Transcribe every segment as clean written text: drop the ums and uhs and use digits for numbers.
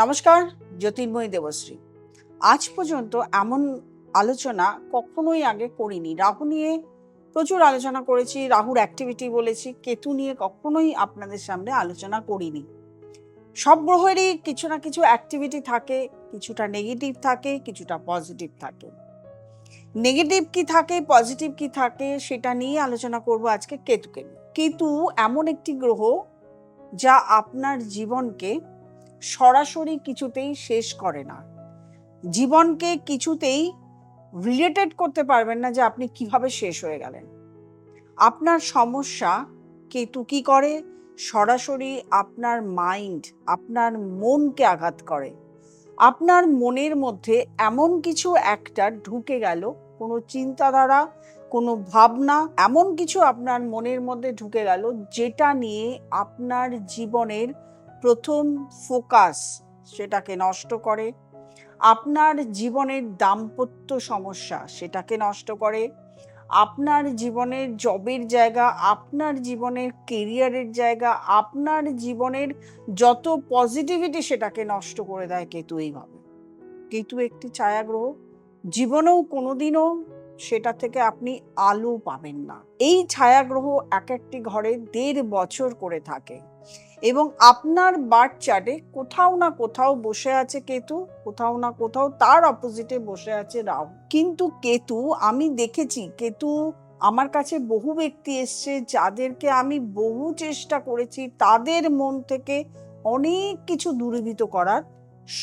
নমস্কার, জ্যোতির্ময়ী দেবশ্রী। আজ পর্যন্ত এমন আলোচনা কখনোই আগে করিনি। রাহু নিয়ে প্রচুর আলোচনা করেছি, রাহুর অ্যাক্টিভিটি বলেছি, কেতু নিয়ে কখনোই আপনাদের সামনে আলোচনা করিনি। সব গ্রহেরই কিছু না কিছু অ্যাক্টিভিটি থাকে, কিছুটা নেগেটিভ থাকে, কিছুটা পজিটিভ থাকে। নেগেটিভ কি থাকে, পজিটিভ কি থাকে সেটা নিয়ে আলোচনা করব আজকে কেতুকে নিয়ে। কেতু এমন একটি গ্রহ যা আপনার জীবনকে সরাসরি কিছুতেই শেষ করে না। জীবনকে কিছুতেই রিলেটেড করতে পারবেন না যে আপনি কিভাবে শেষ হয়ে গেলেন। আপনার সমস্যা কেতু কি করে? সরাসরি আপনার মাইন্ড, আপনার মনকে আঘাত করে। আপনার মনের মধ্যে এমন কিছু একটা ঢুকে গেল, কোনো চিন্তাধারা, কোনো ভাবনা, এমন কিছু আপনার মনের মধ্যে ঢুকে গেল যেটা নিয়ে আপনার জীবনের প্রথম ফোকাস সেটাকে নষ্ট করে। আপনার জীবনের দাম্পত্য সমস্যা সেটাকে নষ্ট করে। আপনার জীবনের জবের জায়গা, আপনার জীবনের কেরিয়ারের জায়গা, আপনার জীবনের যত পজিটিভিটি সেটাকে নষ্ট করে দেয় কেতু এইভাবে। কেতু একটি ছায়াগ্রহ, জীবনেও কোনোদিনও সেটা থেকে আপনি আলো পাবেন না। এই ছায়াগ্রহ এক একটি ঘরে 1.5 বছর করে থাকে এবং আপনার বার্থ চার্টে কোথাও না কোথাও বসে আছে কেতু, কোথাও না কোথাও তার অপোজিটে বসে আছে রাহু। কিন্তু কেতু, আমি দেখেছি কেতু, আমার কাছে বহু ব্যক্তি এসছে যাদেরকে আমি বহু চেষ্টা করেছি তাদের মন থেকে অনেক কিছু দূরীভূত করার,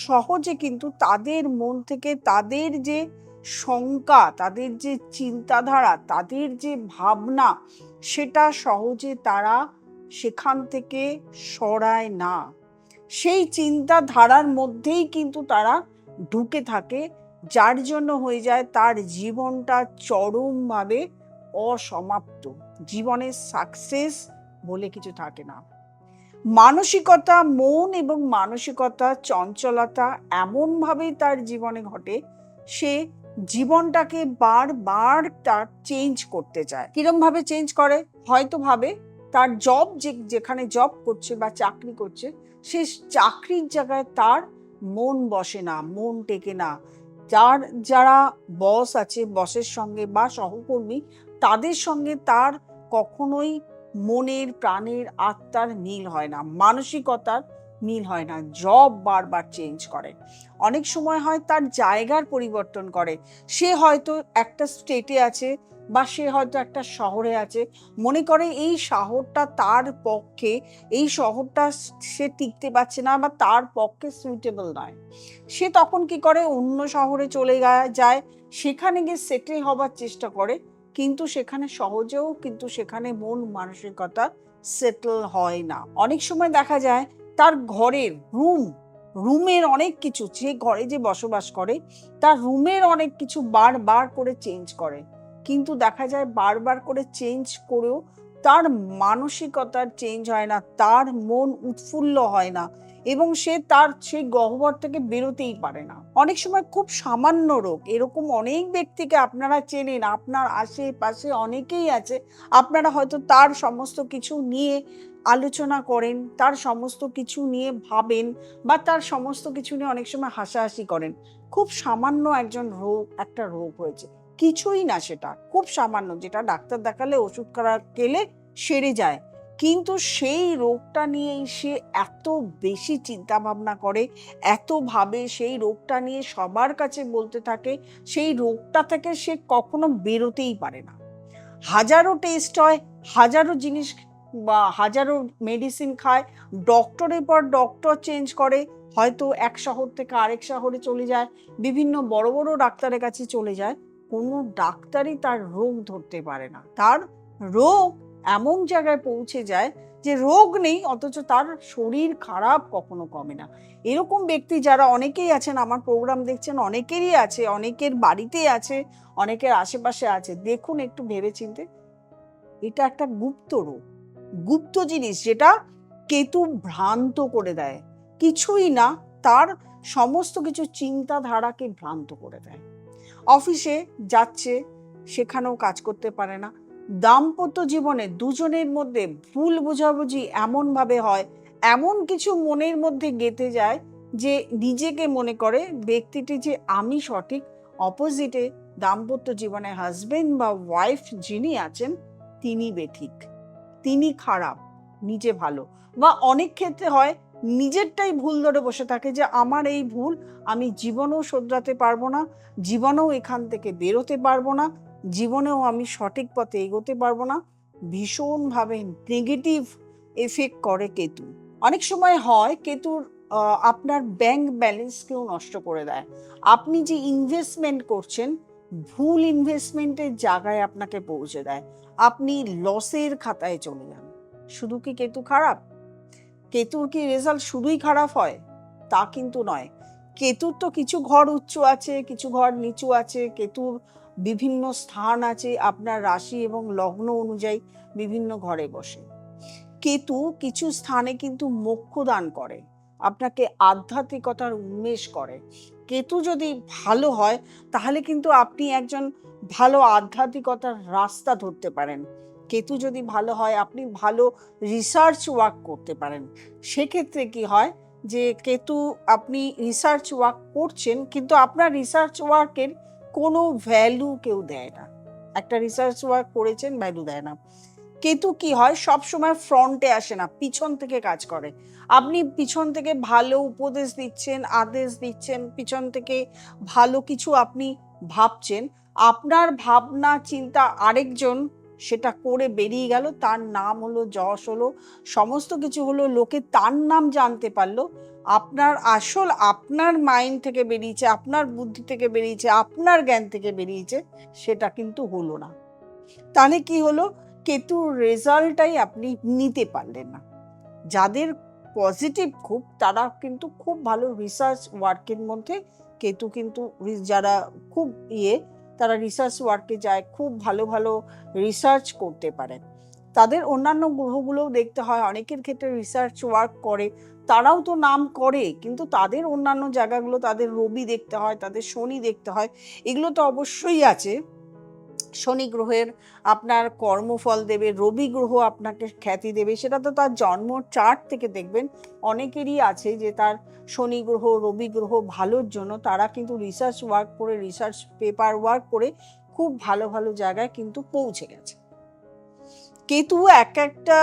সহজে কিন্তু তাদের মন থেকে তাদের যে শঙ্কা, তাদের যে চিন্তাধারা, তাদের যে ভাবনা, সেটা সহজে তারা সেখান থেকে সরায় না। সেই চিন্তাধারার মধ্যেই কিন্তু তারা ঢুকে থাকে, যার জন্য হয়ে যায় তার জীবনটা চরমভাবে অসমাপ্ত। জীবনের সাকসেস বলে কিছু থাকে না। মানসিকতা, মন এবং মানসিকতা, চঞ্চলতা এমনভাবেই তার জীবনে ঘটে, সে জীবনটাকে বারবার তার চেঞ্জ করতে চায়। কিরম ভাবে চেঞ্জ করে? হয়তো ভাবে তার জব, যেখানে জব করছে বা চাকরি করছে, সে চাকরির জায়গায় তার মন বসে না, মন টেকে না। যারা বস আছে, বসের সঙ্গে বা সহকর্মী, তাদের সঙ্গে তার কখনোই মনের, প্রাণের, আত্মার মিল হয় না, মানসিকতার মিল হয় না। জব বারবার চেঞ্জ করে। অনেক সময় হয় তার জায়গার পরিবর্তন করে। সে হয়তো একটা স্টেটে আছে বা সে হয়তো একটা শহরে আছে, মনে করে এই শহরটা তার পক্ষে, এই শহরটা সে টিকতে পারছে না বা তার পক্ষে সুইটেবল নয়। সে তখন কি করে? অন্য শহরে চলে যায়, সেখানে গিয়ে সেটেল হবার চেষ্টা করে, কিন্তু সেখানে সহজেও কিন্তু সেখানে মন মানসিকতা সেটেল হয় না। অনেক সময় দেখা যায় তার ঘরের রুমের অনেক কিছু, যে ঘরে যে বসবাস করে তার রুমের অনেক কিছু বারবার করে চেঞ্জ করে, কিন্তু দেখা যায় বারবার করে চেঞ্জ করেও তার মানসিকতার চেঞ্জ হয় না, তার মন উৎফুল্ল হয় না এবং সে তার সেই গহ্বর থেকে বেরোতেই পারে না। অনেক সময় খুব সামান্য রোগ, এরকম অনেক ব্যক্তিকে আপনারা চেনেন, আপনার আশেপাশে অনেকেই আছে, আপনারা হয়তো তার সমস্ত কিছু নিয়ে আলোচনা করেন, তার সমস্ত কিছু নিয়ে ভাবেন বা তার সমস্ত কিছু নিয়ে অনেক সময় হাসাহাসি করেন। খুব সামান্য একটা রোগ হয়েছে, কিছুই না, সেটা খুব সামান্য, যেটা ডাক্তার দেখালে ওষুধ খেলে সেরে যায়, কিন্তু সেই রোগটা নিয়েই সে এত বেশি চিন্তা ভাবনা করে, এত ভাবে, সেই রোগটা নিয়ে সবার কাছে বলতে থাকে, সেই রোগটা থেকে সে কখনো বেরোতেই পারে না। হাজারো টেস্ট হয়, হাজারো জিনিস বা হাজারো মেডিসিন খায়, ডক্টরের পর ডক্টর চেঞ্জ করে, হয়তো এক শহর থেকে আরেক শহরে চলে যায়, বিভিন্ন বড় বড় ডাক্তারের কাছে চলে যায়, কোনো ডাক্তারই তার রোগ ধরতে পারে না। তার রোগ এমন জায়গায় পৌঁছে যায় যে রোগ নেই, অথচ তার শরীর খারাপ কখনো কমে না। এরকম ব্যক্তি যারা অনেকেই আছেন, আমার প্রোগ্রাম দেখছেন, অনেকেরই আছে, অনেকের বাড়িতে আছে, অনেকের আশেপাশে আছে। দেখুন একটু ভেবেচিন্তে, এটা একটা গুপ্ত রোগ, গুপ্ত জিনিস, যেটা কেতু ভ্রান্ত করে দেয়। কিছুই না, তার সমস্ত কিছু চিন্তাধারাকে ভ্রান্ত করে দেয়। অফিসে যাচ্ছে, সেখানেও কাজ করতে পারে না। দাম্পত্য জীবনে দুজনের মধ্যে ভুল বোঝাবুঝি এমন ভাবে হয়, এমন কিছু মনের মধ্যে গেঁথে যায় যে নিজেকে মনে করে ব্যক্তিটি যে আমি সঠিক, অপোজিটে দাম্পত্য জীবনে হাজবেন্ড বা ওয়াইফ যিনি আছেন তিনি বেঠিক, তিনি খারাপ, নিজে ভালো। বা অনেক ক্ষেত্রে হয় নিজেরটাই ভুল ধরে বসে থাকে যে আমার এই ভুল, আমি জীবনেও শোধরাতে পারবো না, জীবনেও এখান থেকে বেরোতে পারবো না, জীবনেও আমি সঠিক পথে এগোতে পারবো না। ভীষণভাবে নেগেটিভ এফেক্ট করে কেতু। অনেক সময় হয় কেতুর আপনার ব্যাংক ব্যালেন্সকেও নষ্ট করে দেয়। আপনি যে ইনভেস্টমেন্ট করছেন ভুল ইনভেস্টমেন্টের জায়গায় আপনাকে পৌঁছে দেয়, আপনি লসের খাতায় চলে যান। শুধু কি কেতু খারাপ? কেতুর কি রেজাল্ট শুধুই খারাপ হয়? তা কিন্তু নয়। কেতুর তো কিছু ঘর উচ্চ আছে, কিছু ঘর নিচু আছে, কেতুর বিভিন্ন স্থান আছে, আপনার রাশি এবং লগ্ন অনুযায়ী বিভিন্ন ঘরে বসে। কেতু কিছু স্থানে কিন্তু মোক্ষ দান করে, আপনাকে আধ্যাত্মিকতার উন্মেষ করে। কেতু যদি ভালো হয় তাহলে কিন্তু আপনি একজন ভালো আধ্যাত্মিকতার রাস্তা ধরতে পারেন। কেতু যদি ভালো হয় আপনি ভালো রিসার্চ ওয়ার্ক করতে পারেন। সেক্ষেত্রে কি হয় যে কেতু, আপনি রিসার্চ ওয়ার্ক করছেন কিন্তু আপনার রিসার্চ ওয়ার্কের কোনো ভ্যালু কেউ দেয় না। একটা রিসার্চ ওয়ার্ক করেছেন, ভ্যালু দেয় না। কেতু কি হয় সব সময় ফ্রন্টে আসে না, পিছন থেকে কাজ করে। আপনি পিছন থেকে ভালো উপদেশ দিচ্ছেন, আদেশ দিচ্ছেন, পিছন থেকে ভালো কিছু আপনি ভাবছেন, আপনার ভাবনা চিন্তা আরেকজন সেটা করে বেরিয়ে গেল, তার নাম হলো, যশ হলো, সমস্ত কিছু হলো, লোকে তার নাম জানতে পারলো। আপনার আসল আপনার মাইন্ড থেকে বেরিয়েছে, আপনার বুদ্ধি থেকে বেরিয়েছে, আপনার জ্ঞান থেকে বেরিয়েছে, সেটা কিন্তু হলো না। তাহলে কি হলো? কেতুর রেজাল্টটাই আপনি নিতে পারলেন না। যাদের পজিটিভ খুব, তারা কিন্তু খুব ভালো রিসার্চ ওয়ার্কের মধ্যে, কেতু কিন্তু যারা খুব তারা রিসার্চ ওয়ার্কে যায়, খুব ভালো ভালো রিসার্চ করতে পারে। তাদের অন্যান্য গ্রহগুলোও দেখতে হয়, অনেকের ক্ষেত্রে রিসার্চ ওয়ার্ক করে, তারাও তো নাম করে, কিন্তু তাদের অন্যান্য জায়গাগুলো, তাদের রবি দেখতে হয়, তাদের শনি দেখতে হয়, এগুলো তো অবশ্যই আছে। শনি গ্রহের আপনার কর্মফল দেবে, রবি গ্রহ আপনাকে খ্যাতি দেবে, সেটা তো তার জন্ম চার্ট থেকে দেখবেন। অনেকেরই আছে যে তার শনি গ্রহ, রবি গ্রহ ভালোর জন্য তারা কিন্তু রিসার্চ ওয়ার্ক করে, রিসার্চ পেপার ওয়ার্ক করে খুব ভালো ভালো জায়গায় কিন্তু পৌঁছে গেছে। কেতু এক একটা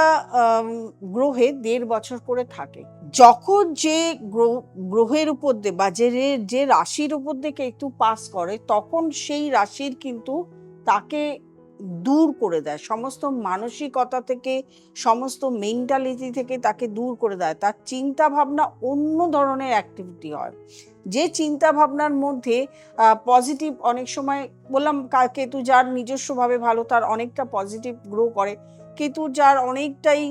গ্রহে 1.5 বছর করে থাকে। যখন যে গ্রহের উপর দিয়ে বা যে রাশির উপর দিয়ে কেতু পাস করে, তখন সেই রাশির কিন্তু তাকে দূর করে দেয়, সমস্ত মানসিকতা থেকে, সমস্ত মেন্টালিটি থেকে তাকে দূর করে দেয়। তার চিন্তা ভাবনা অন্য ধরনের অ্যাক্টিভিটি হয়, যে চিন্তা ভাবনার মধ্যে পজিটিভ, অনেক সময় বললাম কেতু যার নিজস্বভাবে ভালো তার অনেকটা পজিটিভ গ্রো করে, কেতু যার অনেকটাই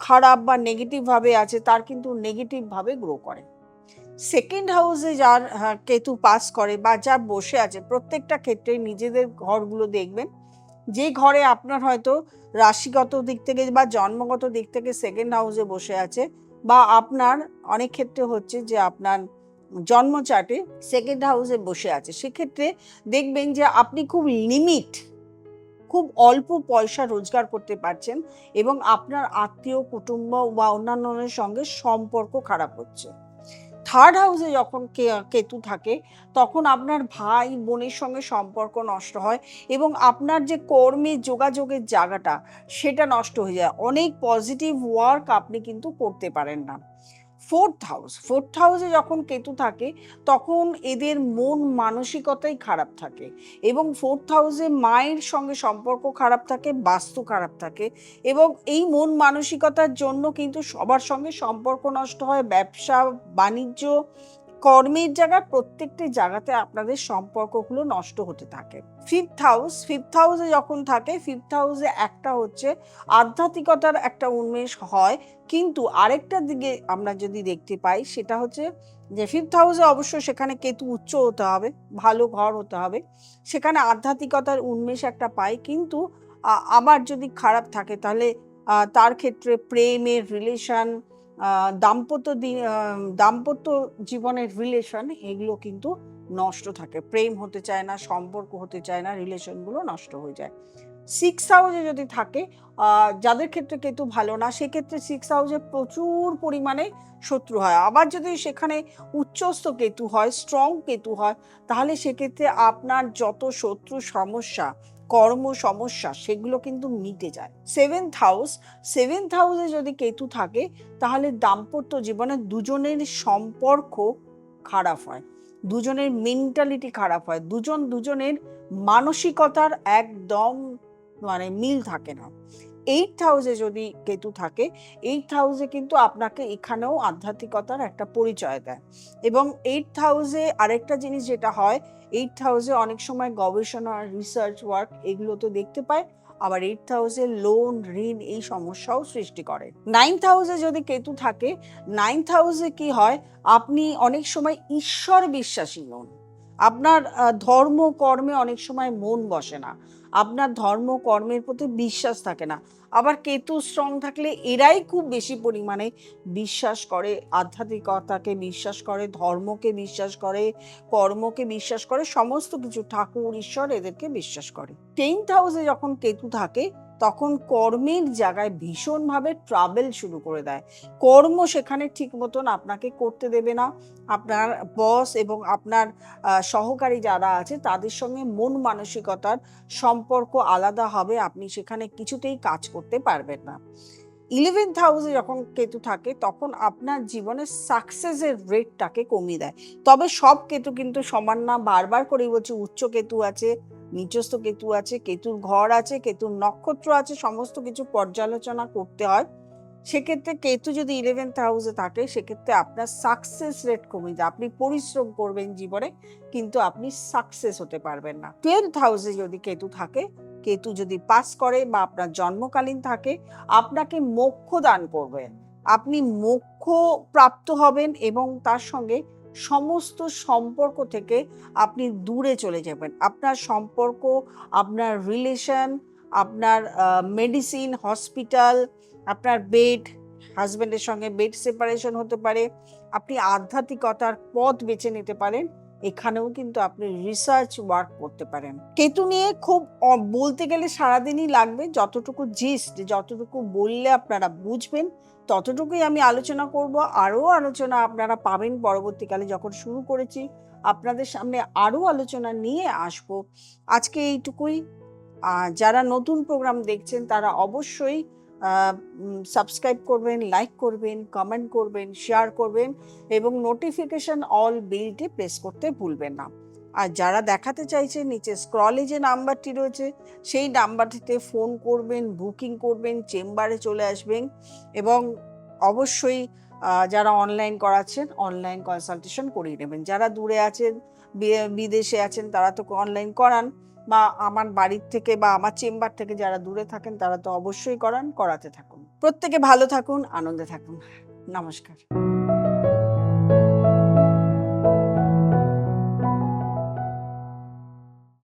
খারাপ বা নেগেটিভ ভাবে আছে তার কিন্তু নেগেটিভ ভাবে গ্রো করে। সেকেন্ড হাউসে যার কেতু পাস করে বা যা বসে আছে, প্রত্যেকটা ক্ষেত্রে নিজেদের ঘরগুলো দেখবেন, যে ঘরে আপনার হয়তো রাশিগত দিক থেকে বা জন্মগত দিক থেকে সেকেন্ড হাউসে বসে আছে, বা আপনার অনেক ক্ষেত্রে হচ্ছে যে আপনার জন্ম চার্টে সেকেন্ড হাউসে বসে আছে, সেক্ষেত্রে দেখবেন যে আপনি খুব লিমিট, খুব অল্প পয়সা রোজগার করতে পারছেন এবং আপনার আত্মীয় কুটুম্ব বা অন্যান্যদের সঙ্গে সম্পর্ক খারাপ হচ্ছে। থার্ড হাউসে যখন কেতু থাকে তখন আপনার ভাই বোনের সঙ্গে সম্পর্ক নষ্ট হয় এবং আপনার যে কর্মে যোগাযোগের জায়গাটা সেটা নষ্ট হয়ে যায়, অনেক পজিটিভ ওয়ার্ক আপনি কিন্তু করতে পারেন না। ফোর্থ হাউসে যখন কেতু থাকে তখন এদের মন মানসিকতাই খারাপ থাকে এবং ফোর্থ হাউসে মায়ের সঙ্গে সম্পর্ক খারাপ থাকে, বাস্তু খারাপ থাকে এবং এই মন মানসিকতার জন্য কিন্তু সবার সঙ্গে সম্পর্ক নষ্ট হয়, ব্যবসা বাণিজ্য, কর্মের জায়গায়, প্রত্যেকটি জায়গাতে আপনাদের সম্পর্কগুলো নষ্ট হতে থাকে। ফিফথ হাউসে যখন থাকে, ফিফথ হাউসে একটা হচ্ছে আধ্যাত্মিকতার একটা উন্মেষ হয়, কিন্তু আরেকটা দিকে আমরা যদি দেখতে পাই সেটা হচ্ছে যে ফিফথ হাউসে অবশ্য সেখানে কেতু উচ্চ হতে হবে, ভালো ঘর হতে হবে, সেখানে আধ্যাত্মিকতার উন্মেষ একটা পাই, কিন্তু আবার যদি খারাপ থাকে তাহলে তার ক্ষেত্রে প্রেমের রিলেশন, দাম্পত্য জীবনের রিলেশন, এগুলো কিন্তু নষ্ট থাকে, প্রেম হতে চায় না, সম্পর্ক হতে চায় না, রিলেশনগুলো নষ্ট হয়ে যায়। সিক্স হাউসে যদি থাকে, যাদের ক্ষেত্রে কেতু ভালো না সেক্ষেত্রে সিক্স হাউসে প্রচুর পরিমাণে শত্রু হয়। আবার যদি সেখানে উচ্চস্থ কেতু হয়, স্ট্রং কেতু হয়, তাহলে সেক্ষেত্রে আপনার যত শত্রু সমস্যা, কর্ম সমস্যা, সেগুলো কিন্তু মিটে যায়। সেভেন্থ হাউসে যদি কেতু থাকে তাহলে দাম্পত্য জীবনে দুজনের সম্পর্ক খারাপ হয়, দুজনের মেন্টালিটি খারাপ হয়, দুজনের মানসিকতার একদম মিল থাকে না। এইট হাউসে যদি কেতু থাকে, এইট হাউসে কিন্তু আপনাকে এখানেও আধ্যাত্মিকতার একটা পরিচয় দেয়। এবং এইট হাউসে আরেকটা জিনিস যেটা হয়, এইট হাউসে অনেক সময় গবেষণা, রিসার্চ ওয়ার্ক এগুলো তো দেখতে পায়, আবার এইট হাউসে লোন, ঋণ এই সমস্যাও সৃষ্টি করে। নাইন্থ হাউসে যদি কেতু থাকে, নাইন্থ হাউসে কি হয়, আপনি অনেক সময় ঈশ্বর বিশ্বাসী নন, আপনার ধর্ম কর্মে অনেক সময় মন বসে না, আপনার ধর্ম কর্মের প্রতি বিশ্বাস থাকে না। আবার কেতু স্ট্রং থাকলে এরাই খুব বেশি পরিমাণে বিশ্বাস করে, আধ্যাত্মিকতাকে বিশ্বাস করে, ধর্মকে বিশ্বাস করে, কর্মকে বিশ্বাস করে, সমস্ত কিছু, ঠাকুর, ঈশ্বর এদেরকে বিশ্বাস করে। 10th হাউসে যখন কেতু থাকে তখন কর্মের জায়গায় ভীষণভাবে ট্রাভেল শুরু করে দেয়। কর্ম সেখানে ঠিক মতন আপনাকে করতে দেবে না, আপনার বস এবং আপনার সহকারী যারা আছে তাদের সঙ্গে মন মানসিকতার সম্পর্ক আলাদা হবে, আপনি সেখানে কিছুতেই কাজ করতে পারবেন না। 11th হাউসে যখন কেতু থাকে তখন আপনার জীবনে সাকসেসের রেটটাকে কমিয়ে দেয়। তবে সব কেতু কিন্তু সমান না, বারবার করেই বলছি, উচ্চ কেতু আছে, নিচস্থ কেতু আছে, কেতুর ঘর আছে, কেতুর নক্ষত্র আছে, সমস্ত কিছু পর্যালোচনা করতে হয়। সেক্ষেত্রে কেতু যদি 11th হাউসে থাকে সেক্ষেত্রে আপনার সাকসেস রেট কমে যায়, আপনি পরিশ্রম করবেন জীবনে কিন্তু আপনি সাকসেস হতে পারবেন না। 12th হাউসে যদি কেতু থাকে, কেতু যদি পাস করে বা আপনার জন্মকালীন থাকে, আপনাকে মোক্ষ দান করবে, আপনি মোক্ষ প্রাপ্ত হবেন এবং তার সঙ্গে সমস্ত সম্পর্ক থেকে আপনি দূরে চলে যাবেন। আপনার সম্পর্ক, আপনার রিলেশন, আপনার মেডিসিন, হসপিটাল, আপনার বেড, হাজব্যান্ডের সঙ্গে বেড সেপারেশন হতে পারে, আপনি আধ্যাত্মিকতার পথ বেছে নিতে পারেন, এখানেও কিন্তু আপনি রিসার্চ ওয়ার্ক করতে পারেন। কেতু নিয়ে খুব বলতে গেলে সারাদিনই লাগবে, যতটুকু জিস্ট, যতটুকু বললে আপনারা বুঝবেন ততটুকুই আমি আলোচনা করব। আরও আলোচনা আপনারা পাবেন পরবর্তীকালে, যখন শুরু করেছি আপনাদের সামনে আরও আলোচনা নিয়ে আসব। আজকে এইটুকুই। যারা নতুন প্রোগ্রাম দেখছেন তারা অবশ্যই সাবস্ক্রাইব করবেন, লাইক করবেন, কমেন্ট করবেন, শেয়ার করবেন এবং নোটিফিকেশন অল বেলটি প্রেস করতে ভুলবেন না। আর যারা দেখাতে চাইছেন, নিচে স্ক্রলে যে নাম্বারটি রয়েছে সেই নাম্বারটিতে ফোন করবেন, বুকিং করবেন, চেম্বারে চলে আসবেন এবং অবশ্যই যারা অনলাইন করাচ্ছেন অনলাইন কনসালটেশন করিয়ে নেবেন। যারা দূরে আছেন, বিদেশে আছেন, তারা তো অনলাইন করান, বা আমার বাড়ির থেকে বা আমার চেম্বার থেকে যারা দূরে থাকেন তারা তো অবশ্যই করাতে থাকুন। প্রত্যেকে ভালো থাকুন, আনন্দে থাকুন। নমস্কার।